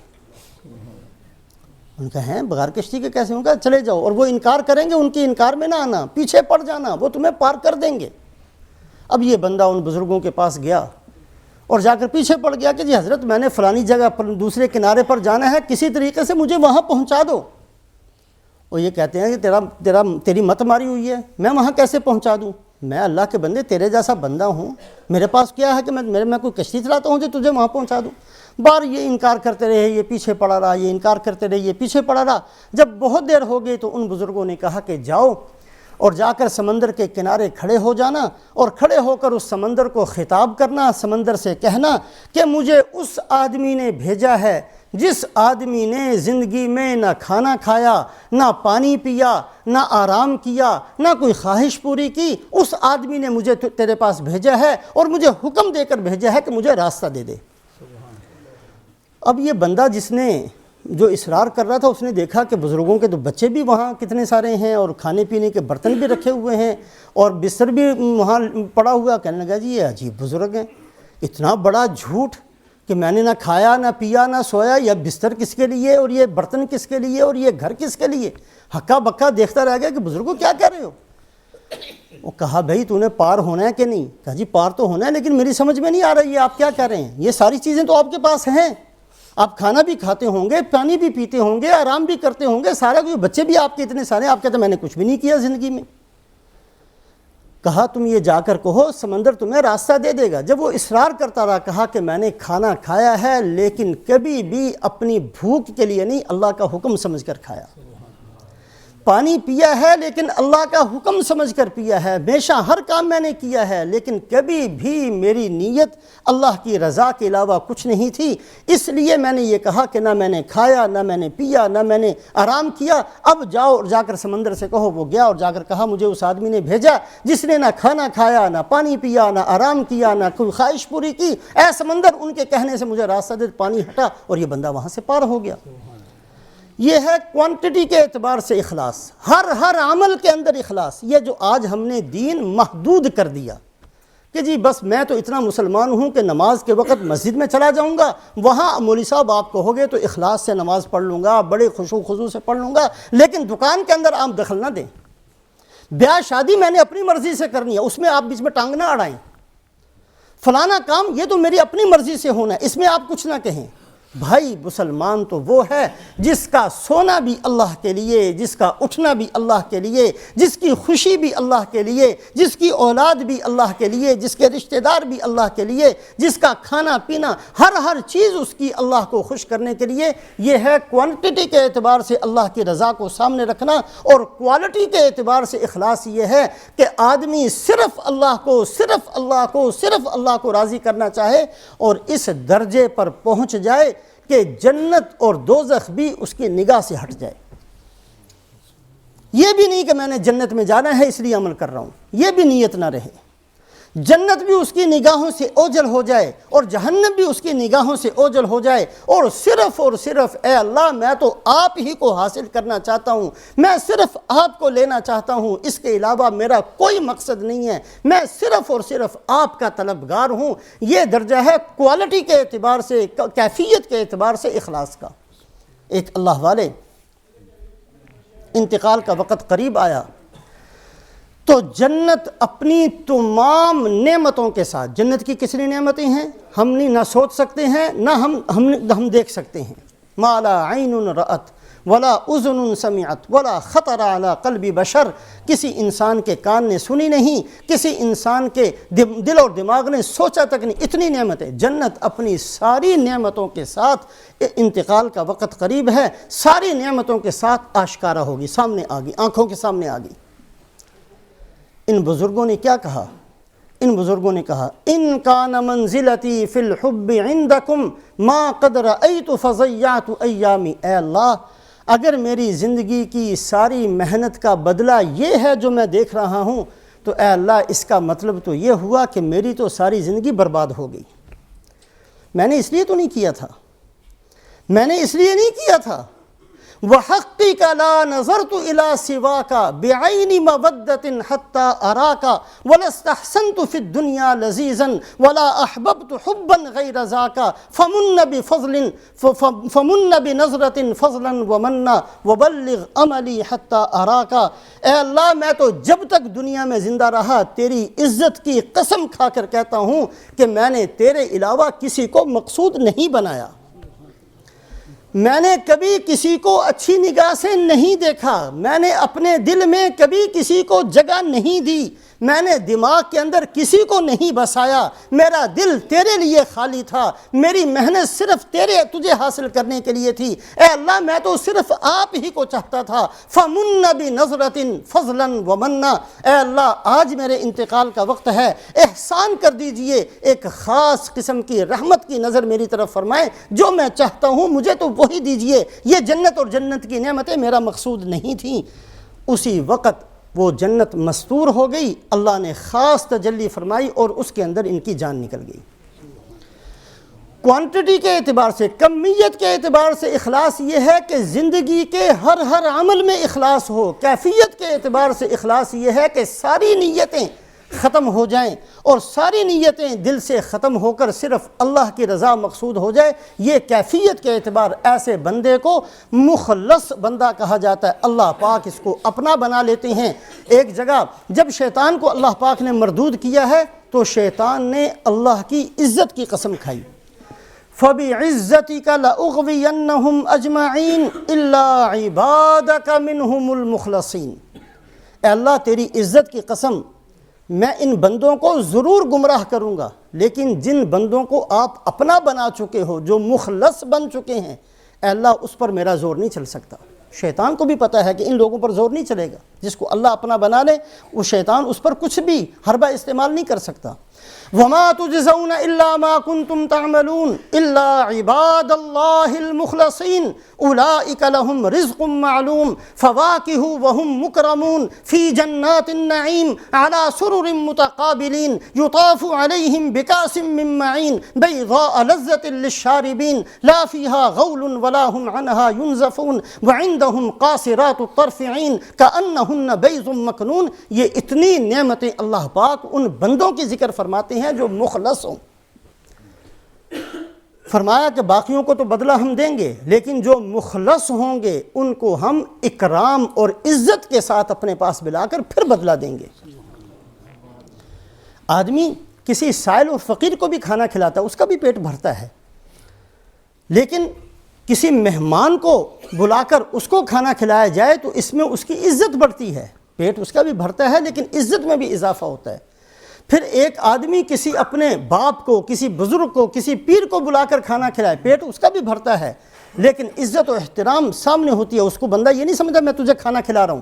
ان کا ہیں بغیر کشتی کے کیسے؟ ان کا چلے جاؤ، اور وہ انکار کریں گے، ان کی انکار میں نہ آنا، پیچھے پڑ جانا، وہ تمہیں پار کر دیں گے۔ اب یہ بندہ ان بزرگوں کے پاس گیا اور جا کر پیچھے پڑ گیا کہ جی حضرت میں نے فلانی جگہ پر دوسرے کنارے پر جانا ہے، کسی طریقے سے مجھے وہاں پہنچا دو۔ اور یہ کہتے ہیں کہ تیری مت ماری ہوئی ہے، میں وہاں کیسے پہنچا دوں؟ میں اللہ کے بندے تیرے جیسا بندہ ہوں، میرے پاس کیا ہے کہ میں کوئی کشتی چلاتا ہوں جو تجھے وہاں پہنچا دوں؟ بار یہ انکار کرتے رہے، یہ پیچھے پڑا رہا، یہ انکار کرتے رہے، یہ پیچھے پڑا رہا۔ جب بہت دیر ہو گئی تو ان بزرگوں نے کہا کہ جاؤ اور جا کر سمندر کے کنارے کھڑے ہو جانا، اور کھڑے ہو کر اس سمندر کو خطاب کرنا، سمندر سے کہنا کہ مجھے اس آدمی نے بھیجا ہے جس آدمی نے زندگی میں نہ کھانا کھایا، نہ پانی پیا، نہ آرام کیا، نہ کوئی خواہش پوری کی، اس آدمی نے مجھے تیرے پاس بھیجا ہے اور مجھے حکم دے کر بھیجا ہے کہ مجھے راستہ دے دے۔ اب یہ بندہ جس نے جو اصرار کر رہا تھا، اس نے دیکھا کہ بزرگوں کے تو بچے بھی وہاں کتنے سارے ہیں اور کھانے پینے کے برتن بھی رکھے ہوئے ہیں اور بستر بھی وہاں پڑا ہوا، کہنے لگا جی یہ عجیب بزرگ ہیں، اتنا بڑا جھوٹ کہ میں نے نہ کھایا نہ پیا نہ سویا، یہ بستر کس کے لیے اور یہ برتن کس کے لیے اور یہ گھر کس کے لیے؟ ہکا بکا دیکھتا رہ گیا کہ بزرگوں کیا کہہ رہے ہو؟ وہ کہا بھائی تو نے پار ہونا ہے کہ نہیں؟ کہا جی پار تو ہونا ہے، لیکن میری سمجھ میں نہیں آ رہی ہے آپ کیا کہہ رہے ہیں، یہ ساری چیزیں تو آپ کے پاس ہیں، آپ کھانا بھی کھاتے ہوں گے، پانی بھی پیتے ہوں گے، آرام بھی کرتے ہوں گے، سارا کوئی بچے بھی آپ کے اتنے سارے، آپ کہتے ہیں میں نے کچھ بھی نہیں کیا زندگی میں۔ کہا تم یہ جا کر کہو سمندر تمہیں راستہ دے دے گا۔ جب وہ اصرار کرتا رہا، کہا کہ میں نے کھانا کھایا ہے لیکن کبھی بھی اپنی بھوک کے لیے نہیں، اللہ کا حکم سمجھ کر کھایا، پانی پیا ہے لیکن اللہ کا حکم سمجھ کر پیا ہے، ہمیشہ ہر کام میں نے کیا ہے لیکن کبھی بھی میری نیت اللہ کی رضا کے علاوہ کچھ نہیں تھی، اس لیے میں نے یہ کہا کہ نہ میں نے کھایا نہ میں نے پیا نہ میں نے آرام کیا، اب جاؤ اور جا کر سمندر سے کہو۔ وہ گیا اور جا کر کہا مجھے اس آدمی نے بھیجا جس نے نہ کھانا کھایا نہ پانی پیا نہ آرام کیا نہ کوئی خواہش پوری کی، اے سمندر ان کے کہنے سے مجھے راستہ دے، پانی ہٹا اور یہ بندہ وہاں سے پار ہو گیا۔ یہ ہے کوانٹٹی کے اعتبار سے اخلاص، ہر عمل کے اندر اخلاص۔ یہ جو آج ہم نے دین محدود کر دیا کہ جی بس میں تو اتنا مسلمان ہوں کہ نماز کے وقت مسجد میں چلا جاؤں گا، وہاں مولوی صاحب آپ کہو گے تو اخلاص سے نماز پڑھ لوں گا، بڑے خشوع خضوع سے پڑھ لوں گا، لیکن دکان کے اندر آپ دخل نہ دیں، بیاہ شادی میں نے اپنی مرضی سے کرنی ہے، اس میں آپ بیچ میں ٹانگ نہ اڑائیں، فلانا کام یہ تو میری اپنی مرضی سے ہونا ہے، اس میں آپ کچھ نہ کہیں۔ بھائی مسلمان تو وہ ہے جس کا سونا بھی اللہ کے لیے، جس کا اٹھنا بھی اللہ کے لیے، جس کی خوشی بھی اللہ کے لیے، جس کی اولاد بھی اللہ کے لیے، جس کے رشتہ دار بھی اللہ کے لیے، جس کا کھانا پینا ہر چیز اس کی اللہ کو خوش کرنے کے لیے۔ یہ ہے کوانٹٹی کے اعتبار سے اللہ کی رضا کو سامنے رکھنا، اور کوالٹی کے اعتبار سے اخلاص یہ ہے کہ آدمی صرف اللہ کو راضی کرنا چاہے اور اس درجے پر پہنچ جائے کہ جنت اور دوزخ بھی اس کی نگاہ سے ہٹ جائے۔ یہ بھی نہیں کہ میں نے جنت میں جانا ہے اس لیے عمل کر رہا ہوں، یہ بھی نیت نہ رہے، جنت بھی اس کی نگاہوں سے اوجھل ہو جائے اور جہنم بھی اس کی نگاہوں سے اوجھل ہو جائے، اور صرف اے اللہ میں تو آپ ہی کو حاصل کرنا چاہتا ہوں، میں صرف آپ کو لینا چاہتا ہوں، اس کے علاوہ میرا کوئی مقصد نہیں ہے، میں صرف آپ کا طلبگار ہوں۔ یہ درجہ ہے کوالٹی کے اعتبار سے، کیفیت کے اعتبار سے اخلاص کا۔ ایک اللہ والے انتقال کا وقت قریب آیا تو جنت اپنی تمام نعمتوں کے ساتھ، جنت کی کتنی نعمتیں ہیں ہم نہیں نہ سوچ سکتے ہیں نہ ہم دیکھ سکتے ہیں۔ ما لا عین رأت ولا اذن سمعت ولا خطر علی قلب بشر، کسی انسان کے کان نے سنی نہیں، کسی انسان کے دل اور دماغ نے سوچا تک نہیں، اتنی نعمتیں۔ جنت اپنی ساری نعمتوں کے ساتھ، انتقال کا وقت قریب ہے، ساری نعمتوں کے ساتھ آشکارا ہوگی، سامنے آ گئی، آنکھوں کے سامنے آ گئی۔ ان بزرگوں نے کیا کہا؟ ان بزرگوں نے کہا ان کان منزلتی فی الحب عندکم ما قد رأیت فضیعت ایامی، اے اللہ اگر میری زندگی کی ساری محنت کا بدلہ یہ ہے جو میں دیکھ رہا ہوں تو اے اللہ اس کا مطلب تو یہ ہوا کہ میری تو ساری زندگی برباد ہو گئی. میں نے اس لیے تو نہیں کیا تھا، میں نے اس لیے نہیں کیا تھا. وَحَقِّكَ لَا نَظَرْتُ إِلَىٰ سِوَاكَ بِعَيْنِ مَوَدَّةٍ حَتَّىٰ أَرَاكَ وَلَاسْتَحْسَنْتُ فِي الدُّنْيَا لَذِيذًا وَلَا أَحْبَبْتُ حُبًّا غَيْرَ ذَاكَ فَمُنَّ بِنَظْرَةٍ فَضْلًا وَمَنَّا وَبَلِّغْ عَمَلِي حَتَّىٰ أَرَاكَ. اے اللہ میں تو جب تک دنیا میں زندہ رہا تیری عزت کی قسم کھا کر کہتا ہوں کہ میں نے تیرے علاوہ کسی کو مقصود نہیں بنایا. میں نے کبھی کسی کو اچھی نگاہ سے نہیں دیکھا، میں نے اپنے دل میں کبھی کسی کو جگہ نہیں دی، میں نے دماغ کے اندر کسی کو نہیں بسایا. میرا دل تیرے لیے خالی تھا، میری محنت صرف تجھے حاصل کرنے کے لیے تھی. اے اللہ میں تو صرف آپ ہی کو چاہتا تھا. فَمُنَّ بِنَظْرَةٍ فَضْلًا وَمَنَّا. اے اللہ آج میرے انتقال کا وقت ہے، احسان کر دیجئے، ایک خاص قسم کی رحمت کی نظر میری طرف فرمائیں. جو میں چاہتا ہوں مجھے تو وہی دیجئے. یہ جنت اور جنت کی نعمتیں میرا مقصود نہیں تھیں. اسی وقت وہ جنت مستور ہو گئی، اللہ نے خاص تجلی فرمائی اور اس کے اندر ان کی جان نکل گئی. کوانٹٹی کے اعتبار سے، کمیت کے اعتبار سے اخلاص یہ ہے کہ زندگی کے ہر عمل میں اخلاص ہو. کیفیت کے اعتبار سے اخلاص یہ ہے کہ ساری نیتیں ختم ہو جائیں اور ساری نیتیں دل سے ختم ہو کر صرف اللہ کی رضا مقصود ہو جائے. یہ کیفیت کے اعتبار ایسے بندے کو مخلص بندہ کہا جاتا ہے. اللہ پاک اس کو اپنا بنا لیتے ہیں. ایک جگہ جب شیطان کو اللہ پاک نے مردود کیا ہے تو شیطان نے اللہ کی عزت کی قسم کھائی. فَبِعِزَّتِكَ لَأُغْوِيَنَّهُمْ أَجْمَعِينَ إِلَّا عِبَادَكَ مِنْهُمُ الْمُخْلَصِينَ. اے اللہ تیری عزت کی قسم، میں ان بندوں کو ضرور گمراہ کروں گا، لیکن جن بندوں کو آپ اپنا بنا چکے ہو، جو مخلص بن چکے ہیں، اے اللہ اس پر میرا زور نہیں چل سکتا. شیطان کو بھی پتہ ہے کہ ان لوگوں پر زور نہیں چلے گا. جس کو اللہ اپنا بنا لے وہ شیطان اس پر کچھ بھی حربہ استعمال نہیں کر سکتا. وَمَا تُجْزَوْنَ إِلَّا مَا كُنْتُمْ تَعْمَلُونَ إِلَّا عِبَادَ اللَّهِ الْمُخْلَصِينَ أُولَٰئِكَ لَهُمْ رِزْقٌ مَّعْلُومٌ فَوَاكِهُ وَهُمْ مُكْرَمُونَ فِي جَنَّاتِ النَّعِيمِ عَلَىٰ سُرُرٍ مُّتَقَابِلِينَ يُطَافُ عَلَيْهِم بِكَأْسٍ مِّن مَّعِينٍ بَيْضَاءَ لَذَّةٍ لِّلشَّارِبِينَ لَا فِيهَا غَوْلٌ وَلَا هُمْ عَنْهَا يُنزَفُونَ وَعِندَهُمْ قَاصِرَاتُ الطَّرْفِ عِينٌ كَأَنَّهُنَّ بَيْضٌ مَّكْنُونٌ. یہ اتنی نعمتیں اللہ پاک ان بندوں کی ذکر فرماتے ہیں جو مخلص ہوں. فرمایا کہ باقیوں کو تو بدلہ ہم دیں گے، لیکن جو مخلص ہوں گے ان کو ہم اکرام اور عزت کے ساتھ اپنے پاس بلا کر پھر بدلہ دیں گے. آدمی کسی سائل اور فقیر کو بھی کھانا کھلاتا ہے، اس کا بھی پیٹ بھرتا ہے، لیکن کسی مہمان کو بلا کر اس کو کھانا کھلایا جائے تو اس میں اس کی عزت بڑھتی ہے. پیٹ اس کا بھی بھرتا ہے لیکن عزت میں بھی اضافہ ہوتا ہے. پھر ایک آدمی کسی اپنے باپ کو، کسی بزرگ کو، کسی پیر کو بلا کر کھانا کھلائے، پیٹ اس کا بھی بھرتا ہے لیکن عزت و احترام سامنے ہوتی ہے. اس کو بندہ یہ نہیں سمجھتا میں تجھے کھانا کھلا رہا ہوں،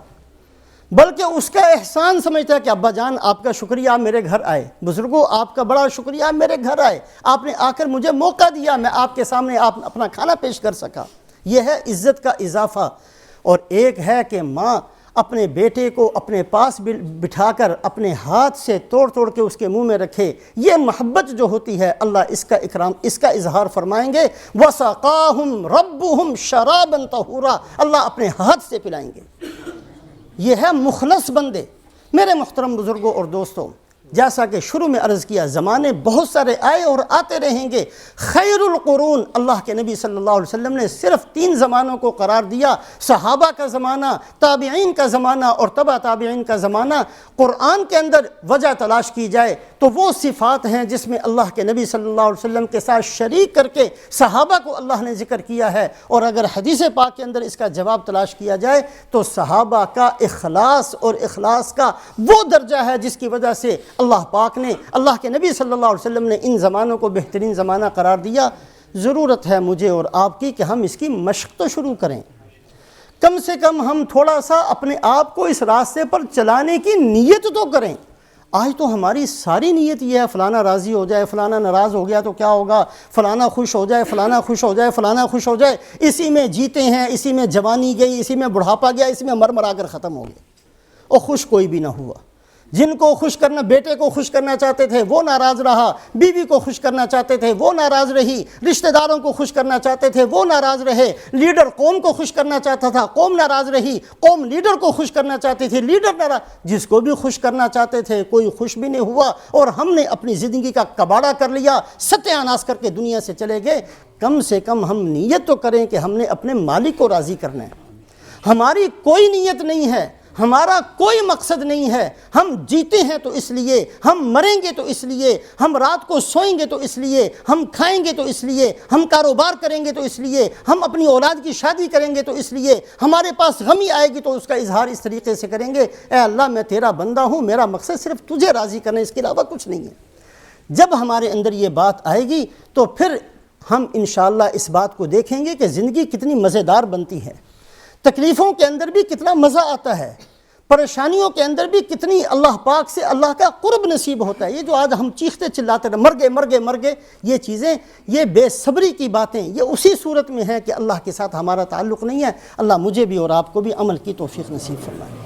بلکہ اس کا احسان سمجھتا ہے کہ ابا جان آپ کا شکریہ آپ میرے گھر آئے، بزرگوں آپ کا بڑا شکریہ آپ میرے گھر آئے، آپ نے آ کر مجھے موقع دیا، میں آپ کے سامنے آپ اپنا کھانا پیش کر سکا. یہ ہے عزت کا اضافہ. اور ایک ہے کہ ماں اپنے بیٹے کو اپنے پاس بٹھا کر اپنے ہاتھ سے توڑ توڑ کے اس کے منہ میں رکھے. یہ محبت جو ہوتی ہے اللہ اس کا اکرام، اس کا اظہار فرمائیں گے. وَسَقَاهُمْ رَبُّهُمْ شَرَابًا طَهُورًا. اللہ اپنے ہاتھ سے پلائیں گے. یہ ہے مخلص بندے. میرے محترم بزرگوں اور دوستوں، جیسا کہ شروع میں عرض کیا زمانے بہت سارے آئے اور آتے رہیں گے. خیر القرون، اللہ کے نبی صلی اللہ علیہ وسلم نے صرف 3 زمانوں کو قرار دیا: صحابہ کا زمانہ، تابعین کا زمانہ اور تبع تابعین کا زمانہ. قرآن کے اندر وجہ تلاش کی جائے تو وہ صفات ہیں جس میں اللہ کے نبی صلی اللہ علیہ وسلم کے ساتھ شریک کر کے صحابہ کو اللہ نے ذکر کیا ہے. اور اگر حدیث پاک کے اندر اس کا جواب تلاش کیا جائے تو صحابہ کا اخلاص اور اخلاص کا وہ درجہ ہے جس کی وجہ سے اللہ پاک نے، اللہ کے نبی صلی اللہ علیہ وسلم نے ان زمانوں کو بہترین زمانہ قرار دیا. ضرورت ہے مجھے اور آپ کی کہ ہم اس کی مشق تو شروع کریں. کم سے کم ہم تھوڑا سا اپنے آپ کو اس راستے پر چلانے کی نیت تو کریں. آج تو ہماری ساری نیت یہ ہے فلانا راضی ہو جائے، فلانا ناراض ہو گیا تو کیا ہوگا، فلانا خوش ہو جائے، فلانا خوش ہو جائے، فلانا خوش ہو جائے. اسی میں جیتے ہیں، اسی میں جوانی گئی، اسی میں بڑھاپا گیا، اسی میں مر مرا کر ختم ہو گئے اور خوش کوئی بھی نہ ہوا. جن کو خوش کرنا، بیٹے کو خوش کرنا چاہتے تھے وہ ناراض رہا، بیوی کو خوش کرنا چاہتے تھے وہ ناراض رہی، رشتہ داروں کو خوش کرنا چاہتے تھے وہ ناراض رہے، لیڈر قوم کو خوش کرنا چاہتا تھا قوم ناراض رہی، قوم لیڈر کو خوش کرنا چاہتی تھی لیڈر ناراض، جس کو بھی خوش کرنا چاہتے تھے کوئی خوش بھی نہیں ہوا، اور ہم نے اپنی زندگی کا کباڑہ کر لیا، ستیہ ناش کر کے دنیا سے چلے گئے۔ کم سے کم ہم نیت تو کریں کہ ہم نے اپنے مالک کو راضی کرنا ہے۔ ہماری کوئی نیت نہیں ہے، ہمارا کوئی مقصد نہیں ہے، ہم جیتے ہیں تو اس لیے، ہم مریں گے تو اس لیے، ہم رات کو سوئیں گے تو اس لیے، ہم کھائیں گے تو اس لیے، ہم کاروبار کریں گے تو اس لیے، ہم اپنی اولاد کی شادی کریں گے تو اس لیے، ہمارے پاس غمی آئے گی تو اس کا اظہار اس طریقے سے کریں گے، اے اللہ میں تیرا بندہ ہوں، میرا مقصد صرف تجھے راضی کرنا ہے، اس کے علاوہ کچھ نہیں ہے۔ جب ہمارے اندر یہ بات آئے گی تو پھر ہم انشاءاللہ اس بات کو دیکھیں گے کہ زندگی کتنی مزیدار بنتی ہے، تکلیفوں کے اندر بھی کتنا مزہ آتا ہے، پریشانیوں کے اندر بھی کتنی اللہ پاک سے اللہ کا قرب نصیب ہوتا ہے۔ یہ جو آج ہم چیختے چلاتے رہے مر گئے یہ چیزیں، یہ بے صبری کی باتیں، یہ اسی صورت میں ہے کہ اللہ کے ساتھ ہمارا تعلق نہیں ہے۔ اللہ مجھے بھی اور آپ کو بھی عمل کی توفیق نصیب فرمائے۔